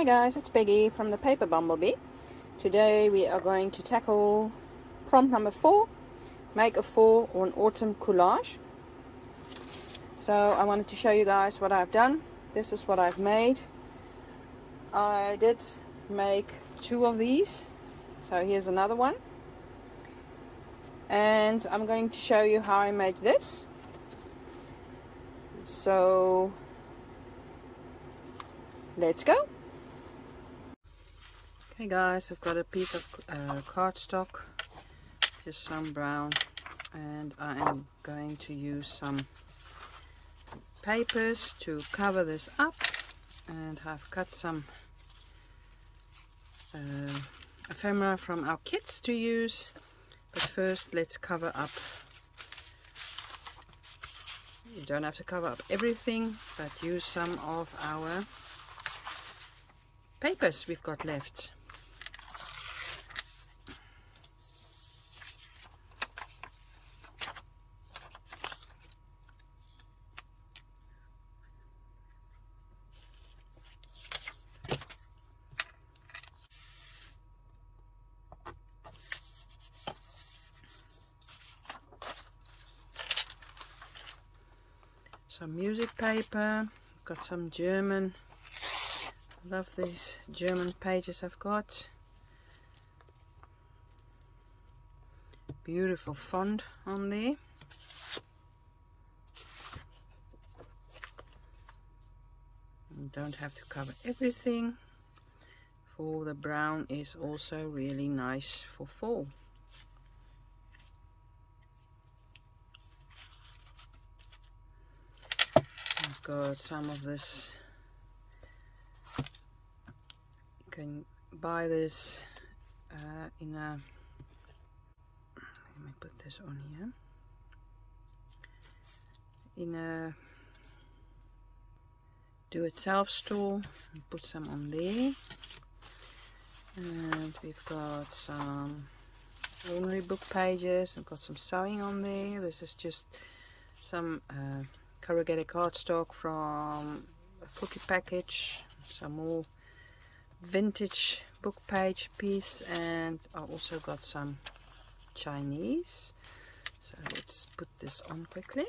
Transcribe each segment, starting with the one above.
Hi guys, it's Peggy from the Paper Bumblebee. Today we are going to tackle prompt number 4, make a fall or an autumn collage. So I wanted to show you guys what I've done. This is what I've made. I did make 2 of these, so here's another one. And I'm going to show you how I made this. So let's go. Okay guys, I've got a piece of cardstock, just some brown, and I am going to use some papers to cover this up, and I've cut some ephemera from our kits to use. But first let's cover up. You don't have to cover up everything, but use some of our papers we've got left. Some music paper, got some German, I love these German pages I've got. Beautiful font on there. You don't have to cover everything, for the brown is also really nice for fall. I've got some of this. You can buy this in a, let me put this on here, in a do-it-self store, and put some on there. And we've got some ordinary book pages. I've got some sewing on there. This is just some corrugated cardstock from a cookie package, some more vintage book page piece, and I also got some Chinese. So let's put this on quickly.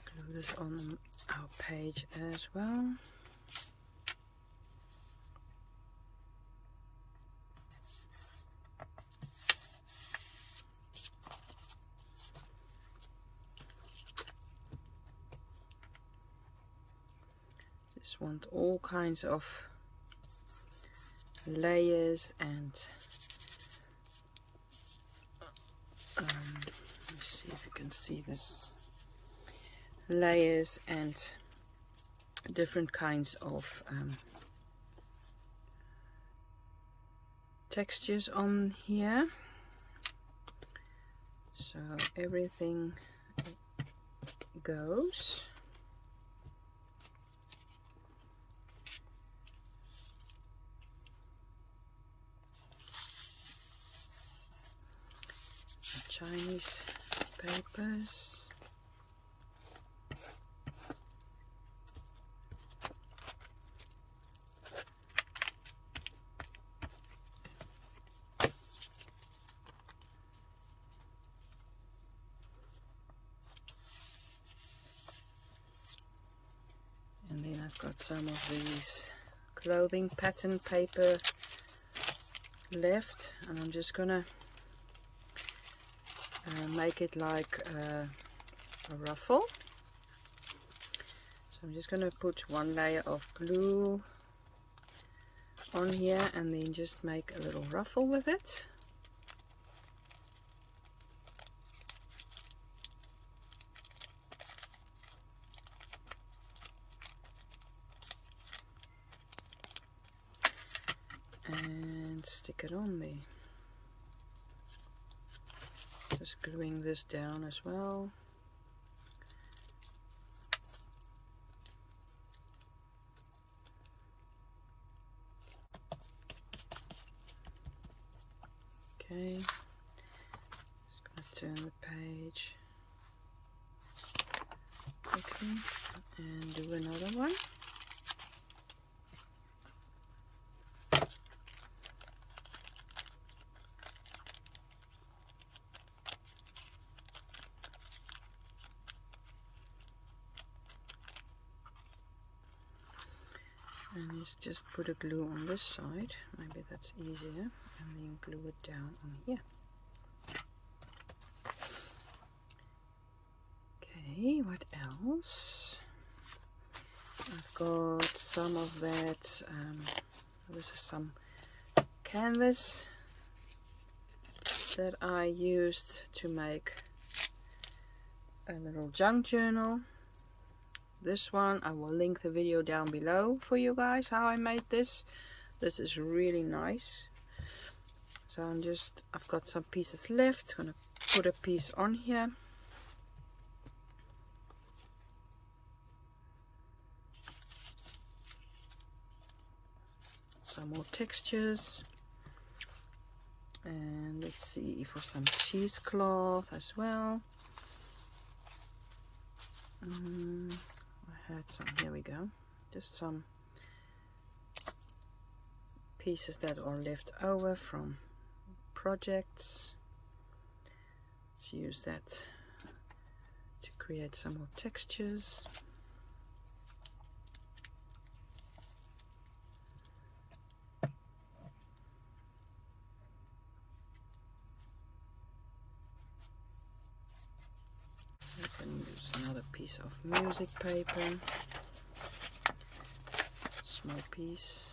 Glue this on our page as well. Just want all kinds of layers, and let me see if you can see this, layers and different kinds of textures on here, so everything goes. Chinese papers. And then I've got some of these clothing pattern paper left, and I'm just gonna make it like a ruffle. So I'm just going to put one layer of glue on here, and then just make a little ruffle with it. And stick it on there. Just gluing this down as well. Okay, just going to turn the page quickly. and do another one. And let's just put a glue on this side, maybe that's easier, and then glue it down on here. Okay, what else? I've got some of that, this is some canvas that I used to make a little junk journal. This one, I will link the video down below for you guys how I made this. This is really nice. So I've got some pieces left, gonna put a piece on here. Some more textures. And let's see for some cheesecloth as well. I had some, here we go, just some pieces that are left over from projects. Let's use that to create some more textures. I can use another piece of music paper, small piece.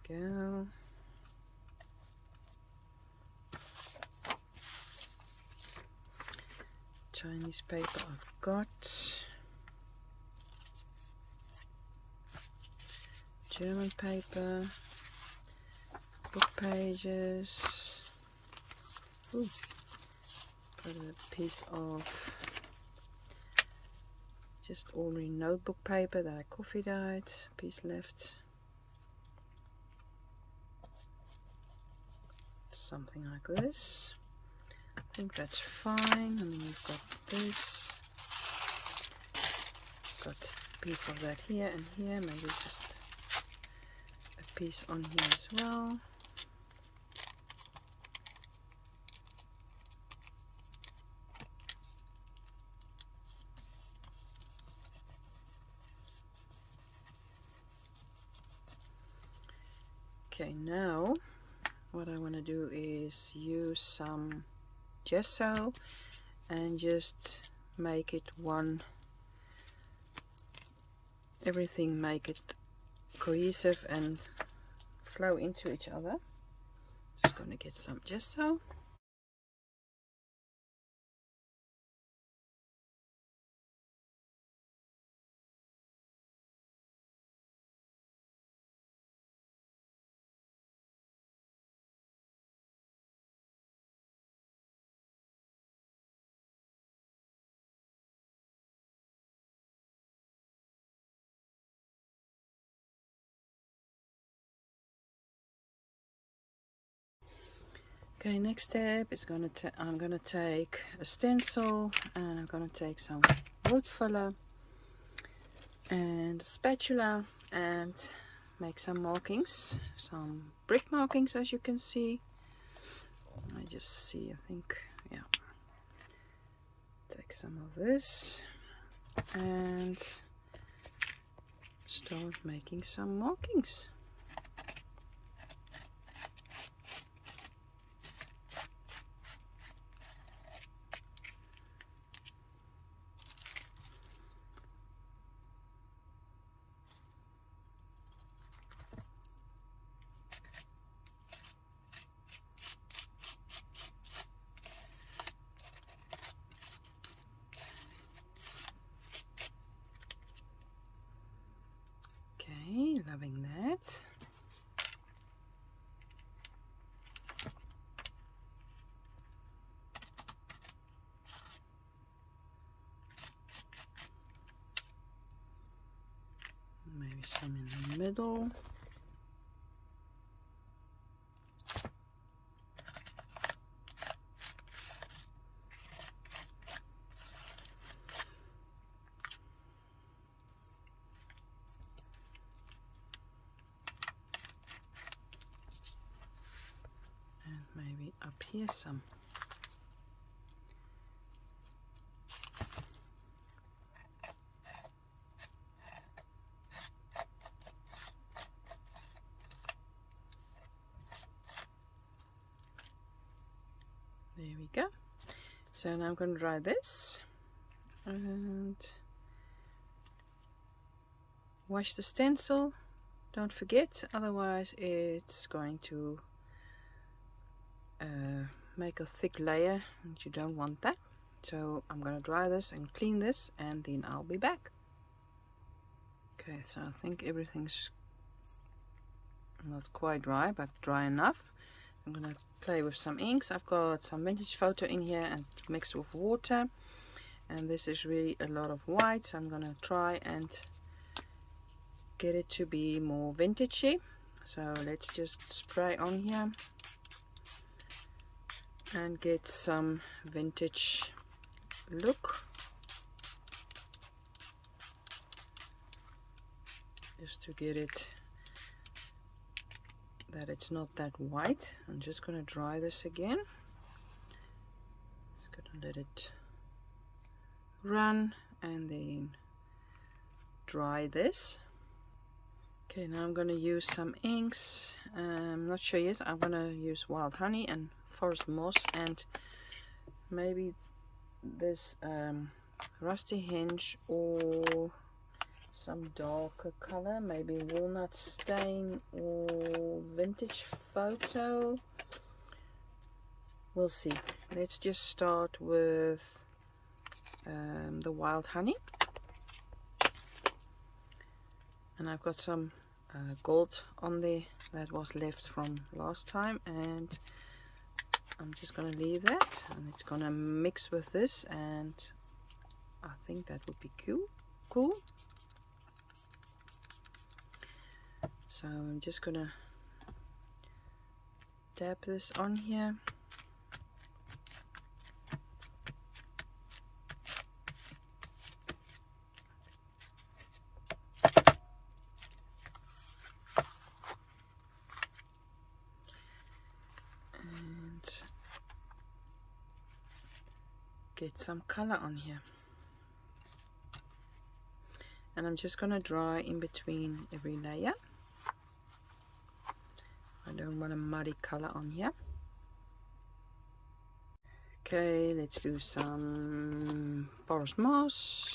Go. Chinese paper I've got. German paper. Book pages. Ooh. Got a piece of just ordinary notebook paper that I coffee dyed. A piece left. Something like this. I think that's fine. And then we've got this. Got a piece of that here and here. Maybe just a piece on here as well. Okay, now what I want to do is use some gesso and just make it everything make it cohesive and flow into each other. Just gonna get some gesso. Okay, next step is I'm gonna take a stencil and I'm gonna take some wood filler and a spatula and make some markings, some brick markings, as you can see. I just see, I think, yeah. Take some of this and start making some markings. Loving that. Maybe some in the middle. And maybe up here some. There we go. So now I'm going to dry this and wash the stencil. Don't forget, otherwise it's going to make a thick layer and you don't want that. So I'm going to dry this and clean this and then I'll be back. Okay, so I think everything's not quite dry, but dry enough. I'm going to play with some inks. I've got some vintage photo in here and mixed with water, and this is really a lot of white, so I'm going to try and get it to be more vintagey. So let's just spray on here and get some vintage look, just to get it that it's not that white. I'm just going to dry this again. Just going to let it run and then dry this. Okay, now I'm going to use some inks. I'm not sure yet. I'm going to use Wild Honey and Forest Moss and maybe this Rusty Hinge or some darker color, maybe Walnut Stain or Vintage Photo. We'll see. Let's just start with the Wild Honey. And I've got some gold on there that was left from last time, and I'm just going to leave that, and it's going to mix with this, and I think that would be cool. So I'm just going to dab this on here. And get some color on here. And I'm just going to dry in between every layer. I don't want a muddy color on here. Okay, let's do some Forest Moss.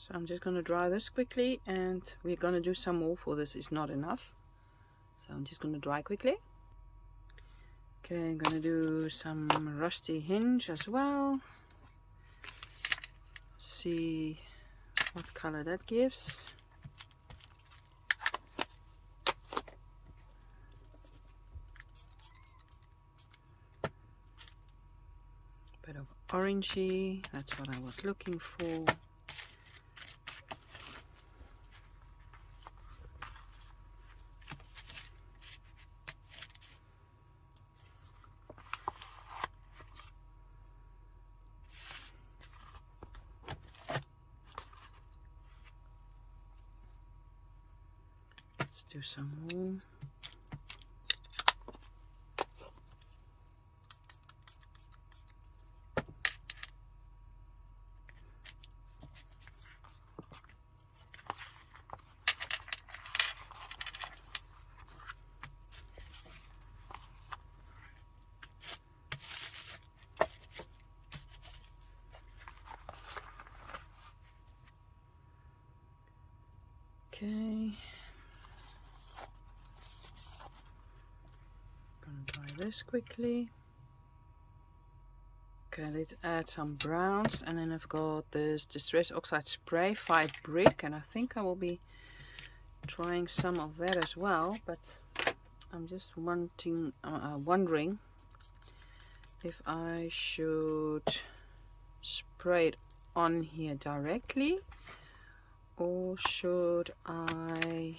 So I'm just going to dry this quickly, and we're going to do some more, for this is not enough. So I'm just going to dry quickly. Okay, I'm going to do some Rusty Hinge as well. See what color that gives. Bit of orangey, that's what I was looking for. Let's do some more. Okay. Gonna dry this quickly. Okay, let's add some browns, and then I've got this Distress Oxide Spray 5 brick, and I think I will be trying some of that as well, but I'm just wondering if I should spray it on here directly, or should I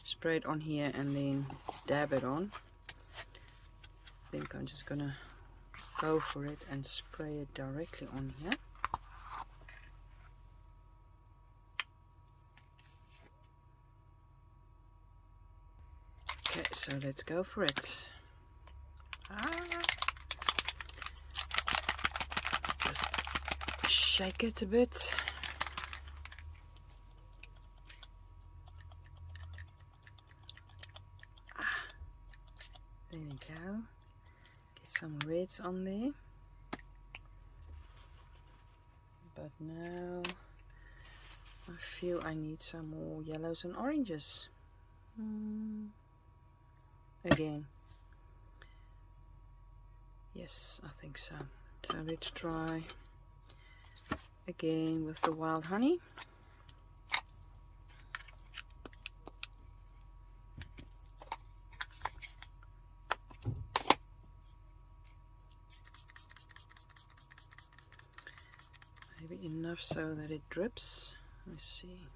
spray it on here and then dab it on. I think I'm just gonna go for it and spray it directly on here. Okay, so let's go for it. Just shake it a bit. There we go. Get some reds on there. But now I feel I need some more yellows and oranges. Again. Yes, I think so. So let's try again with the wild honey. Maybe enough so that it drips. Let's see.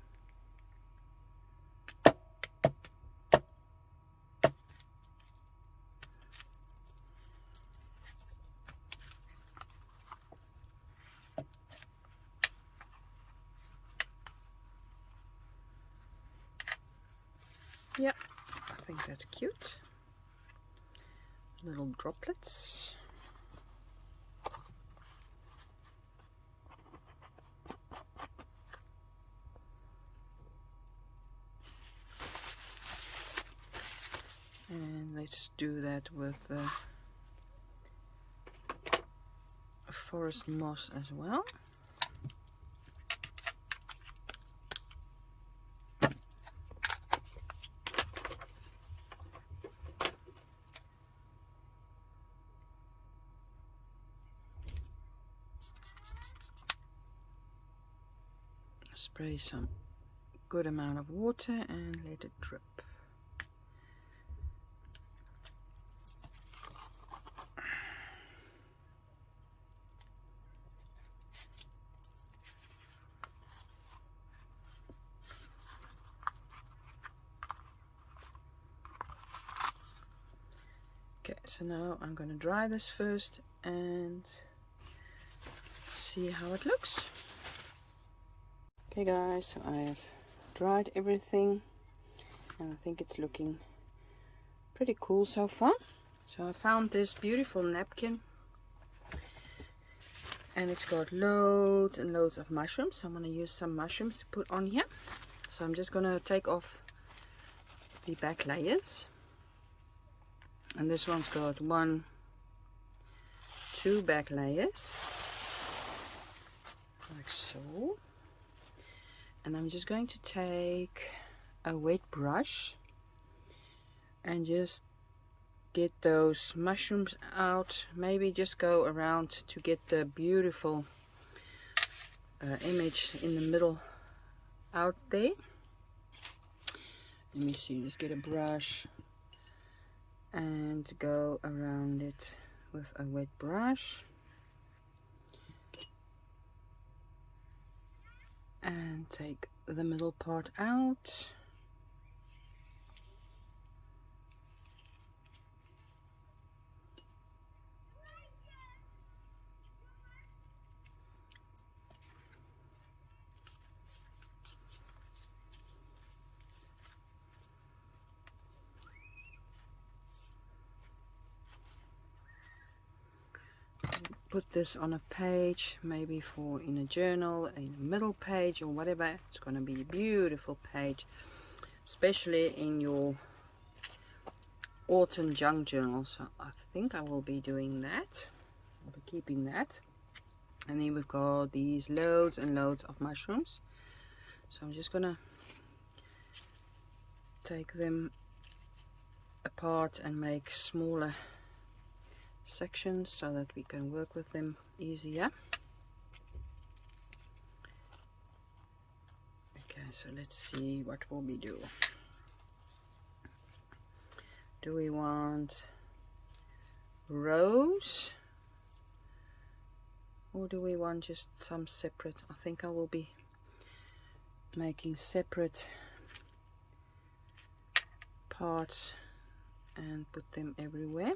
Yeah, I think that's cute. Little droplets. And let's do that with the forest moss as well. Spray some good amount of water and let it drip. Okay, so now I'm going to dry this first and see how it looks. Okay guys, so I have dried everything and I think it's looking pretty cool so far. So I found this beautiful napkin and it's got loads and loads of mushrooms. I'm going to use some mushrooms to put on here. So I'm just going to take off the back layers. And this one's got 2 back layers, like so. And I'm just going to take a wet brush and just get those mushrooms out. Maybe just go around to get the beautiful image in the middle out there. Let me see, just get a brush and go around it with a wet brush and take the middle part out. Put this on a page, maybe for in a journal, in a middle page or whatever. It's going to be a beautiful page, especially in your autumn junk journal. So I think I will be doing that. I'll be keeping that. And then we've got these loads and loads of mushrooms. So I'm just gonna take them apart and make smaller sections so that we can work with them easier. Okay, so let's see what will we do. Do we want rows or do we want just some separate? I think I will be making separate parts and put them everywhere,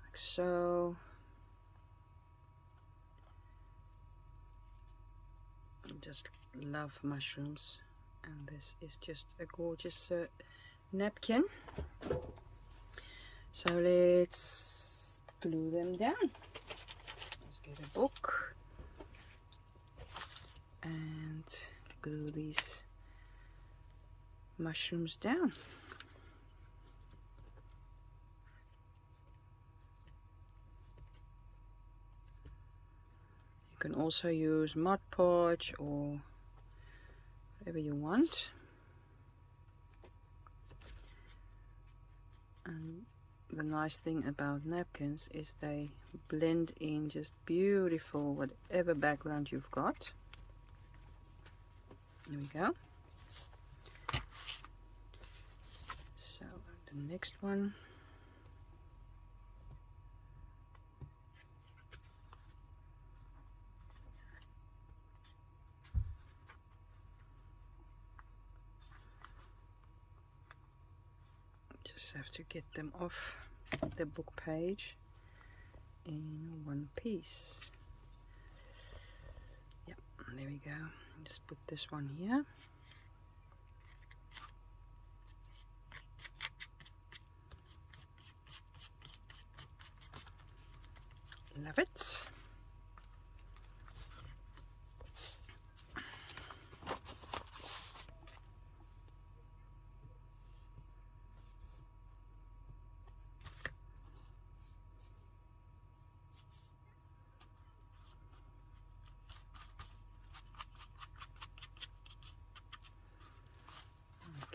like so. I just love mushrooms, and this is just a gorgeous napkin. So let's glue them down. Let's get a book and glue these mushrooms down. You can also use Mod Podge or whatever you want. And the nice thing about napkins is they blend in just beautiful whatever background you've got. There we go. So the next one. Just have to get them off the book page in one piece. Yep, there we go. Just put this one here. Love it.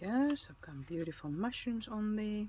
Go, so I've got beautiful mushrooms on there.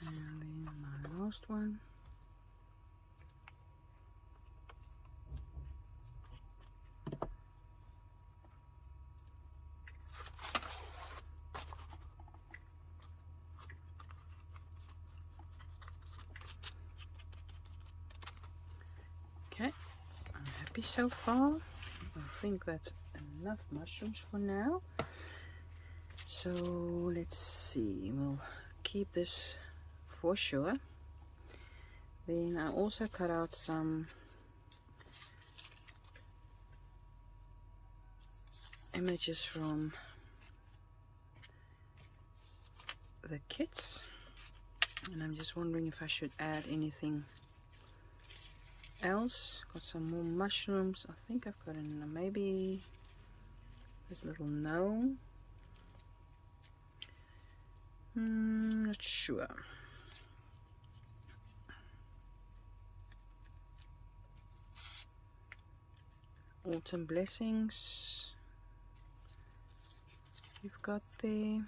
And then my last one. Okay, I'm happy so far. I think that's enough mushrooms for now. So let's see, we'll keep this for sure. Then I also cut out some images from the kits, and I'm just wondering if I should add anything else. Got some more mushrooms. I think I've got maybe this little gnome. Not sure. Autumn blessings you've got there.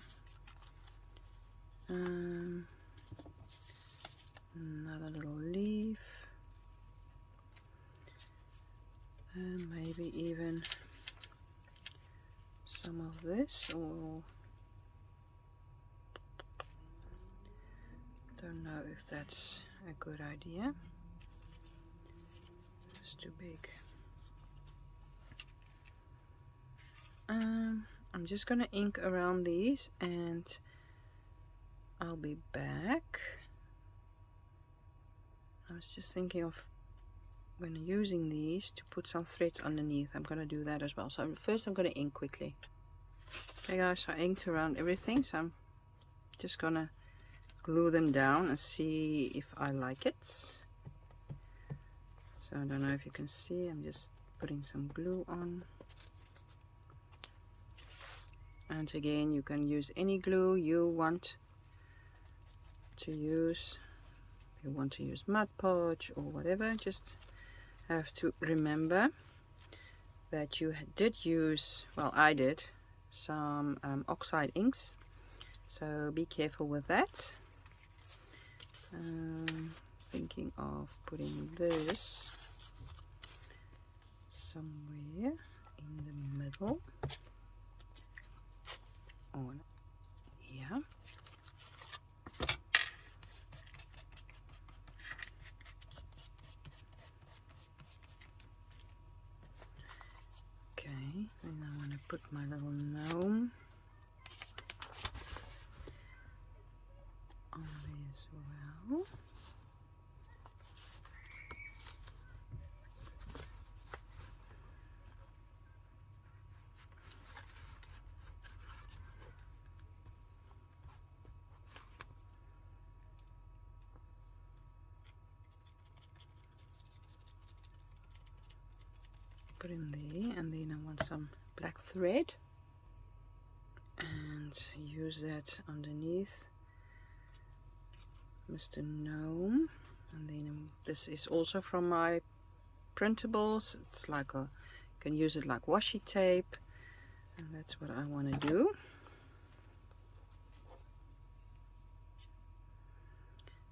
Another little leaf, and maybe even some of this, or don't know if that's a good idea. too big. I'm just gonna ink around these and I'll be back. I was just thinking of when using these to put some threads underneath. I'm gonna do that as well. So first I'm gonna ink quickly. Okay guys, so I inked around everything, so I'm just gonna glue them down and see if I like it. So I don't know if you can see, I'm just putting some glue on. And again, you can use any glue you want to use. If you want to use Mod Podge or whatever, just have to remember that you did use, well, I did, some oxide inks. So be careful with that. Thinking of putting this somewhere in the middle. On here. Okay, then I want to put my little gnome on there as well. Put him there, and then I want some black thread and use that underneath Mr. Gnome. And then this is also from my printables. It's like a, you can use it like washi tape, and that's what I want to do.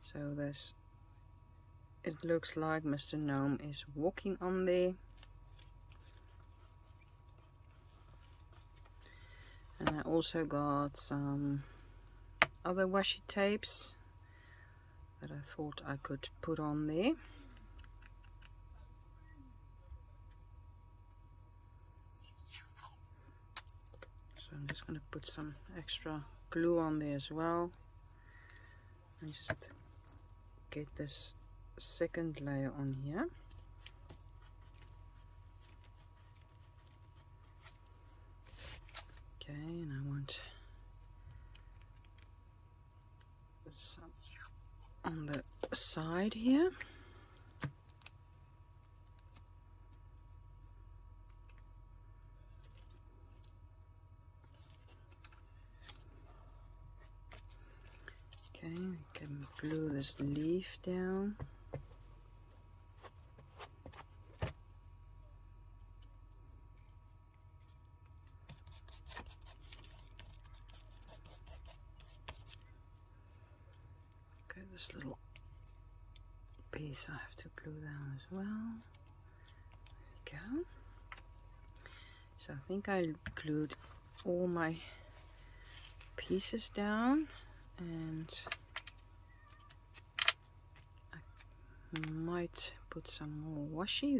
So there's, it looks like Mr. Gnome is walking on there. And I also got some other washi tapes that I thought I could put on there. So I'm just going to put some extra glue on there as well. And just get this second layer on here. Okay, and I want some on the side here. Okay, we can glue this leaf down. Okay, this little piece I have to glue down as well. There we go. So I think I glued all my pieces down, and I might put some more washi.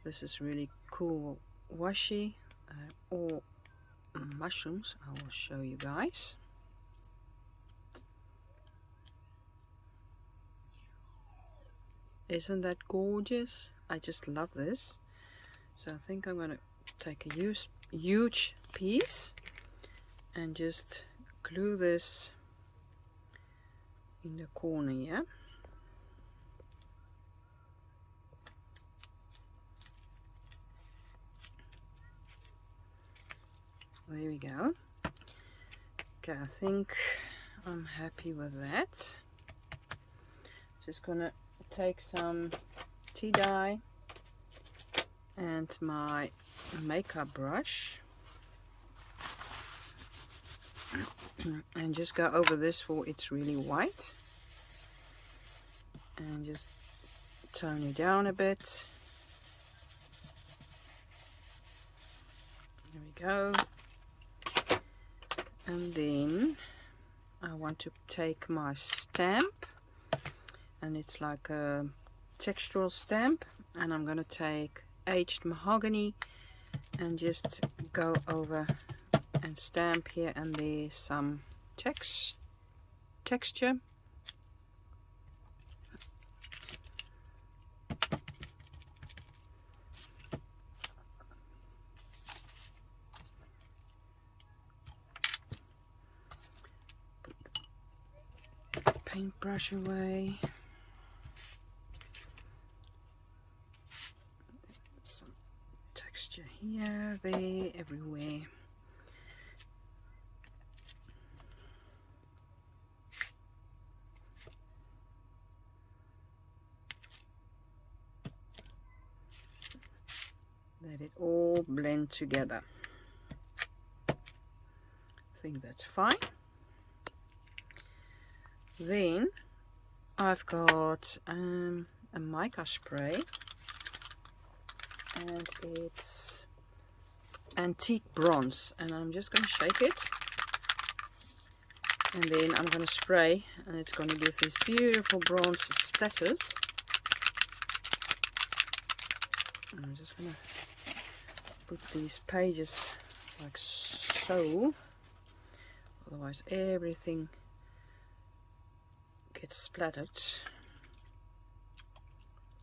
This is really cool washi, or mushrooms. I will show you guys. Isn't that gorgeous? I just love this. So I think I'm going to take a huge piece and just glue this in the corner here. There we go. Okay, I think I'm happy with that. Just gonna take some tea dye and my makeup brush and just go over this for it's really white, and just tone it down a bit. There we go. And then I want to take my stamp, and it's like a textural stamp, and I'm gonna take aged mahogany and just go over and stamp here and there some texture. Put the paintbrush away. Some texture here, there, everywhere. Let it all blend together. I think that's fine. Then I've got a mica spray, and it's antique bronze, and I'm just going to shake it, and then I'm going to spray, and it's going to give these beautiful bronze splatters. And I'm just going to put these pages like so, otherwise everything gets splattered.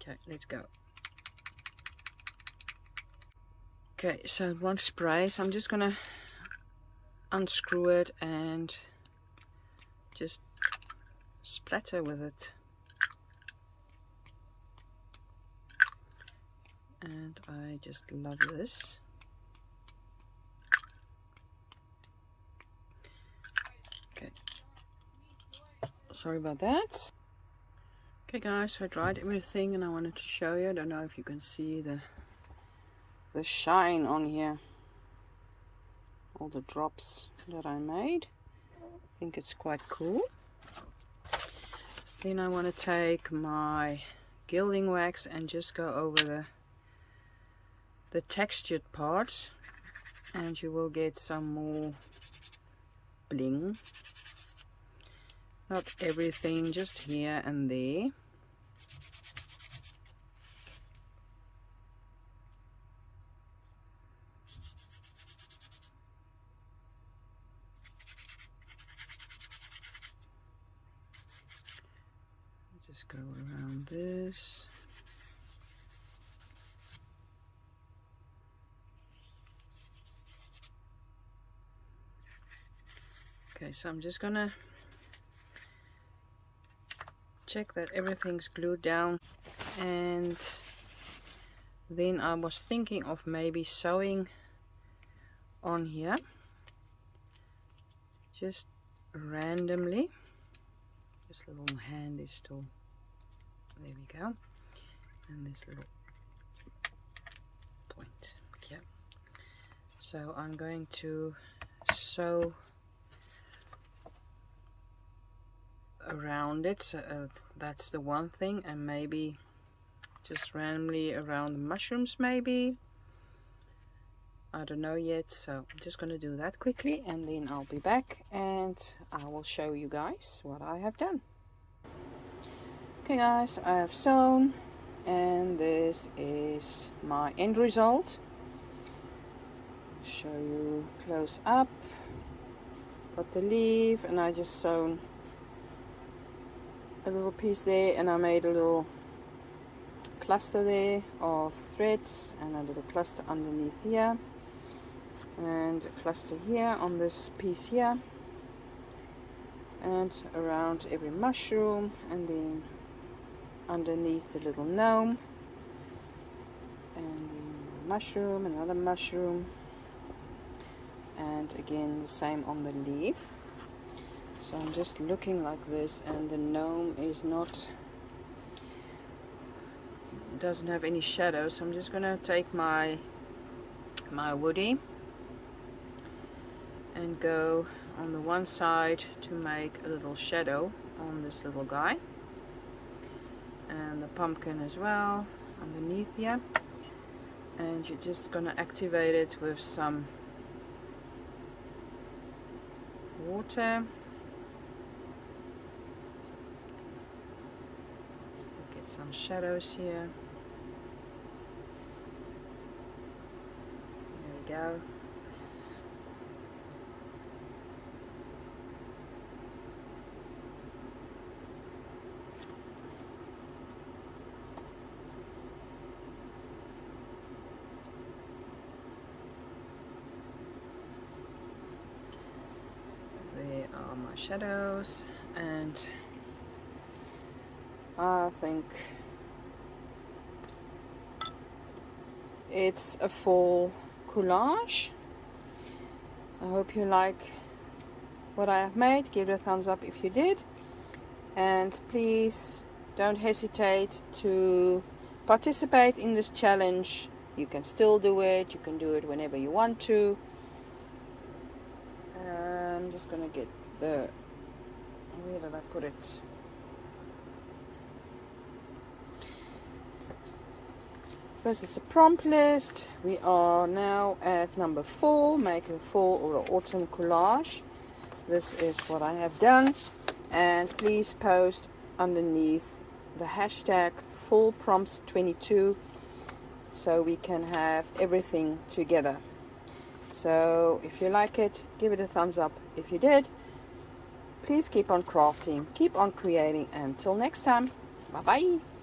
Okay, let's go. Okay, so one spray, so I'm just gonna unscrew it and just splatter with it. And I just love this. Okay, sorry about that. Okay guys, so I dried everything and I wanted to show you. I don't know if you can see the shine on here, all the drops that I made. I think it's quite cool. Then I want to take my gilding wax and just go over the textured part, and you will get some more bling. Not everything, just here and there. Just go around this. Okay, so I'm just gonna check that everything's glued down, and then I was thinking of maybe sewing on here just randomly. This little hand is still, there we go, and this little point. Yeah, so I'm going to sew around it, so that's the one thing, and maybe just randomly around the mushrooms, maybe, I don't know yet. So I'm just going to do that quickly, and then I'll be back and I will show you guys what I have done. Okay guys, I have sewn, and this is my end result. Show you close up. Got the leaf, and I just sewn a little piece there, and I made a little cluster there of threads, and a little cluster underneath here, and a cluster here on this piece here, and around every mushroom, and then underneath the little gnome, and then a mushroom, another mushroom, and again the same on the leaf. So I'm just looking like this, and the gnome is not, doesn't have any shadow, so I'm just gonna take my woody and go on the one side to make a little shadow on this little guy, and the pumpkin as well underneath here, and you're just gonna activate it with some water. some shadows here. There we go. There are my shadows, and I think it's a fall collage. I hope you like what I have made. Give it a thumbs up if you did, and please don't hesitate to participate in this challenge. You can still do it. You can do it whenever you want to. I'm just gonna get the, where did I put it? This is the prompt list. We are now at number 4, make a fall or autumn collage. This is what I have done, and please post underneath the hashtag Fallprompt22 so we can have everything together. So if you like it, give it a thumbs up. If you did, please keep on crafting, keep on creating. Until next time, bye bye.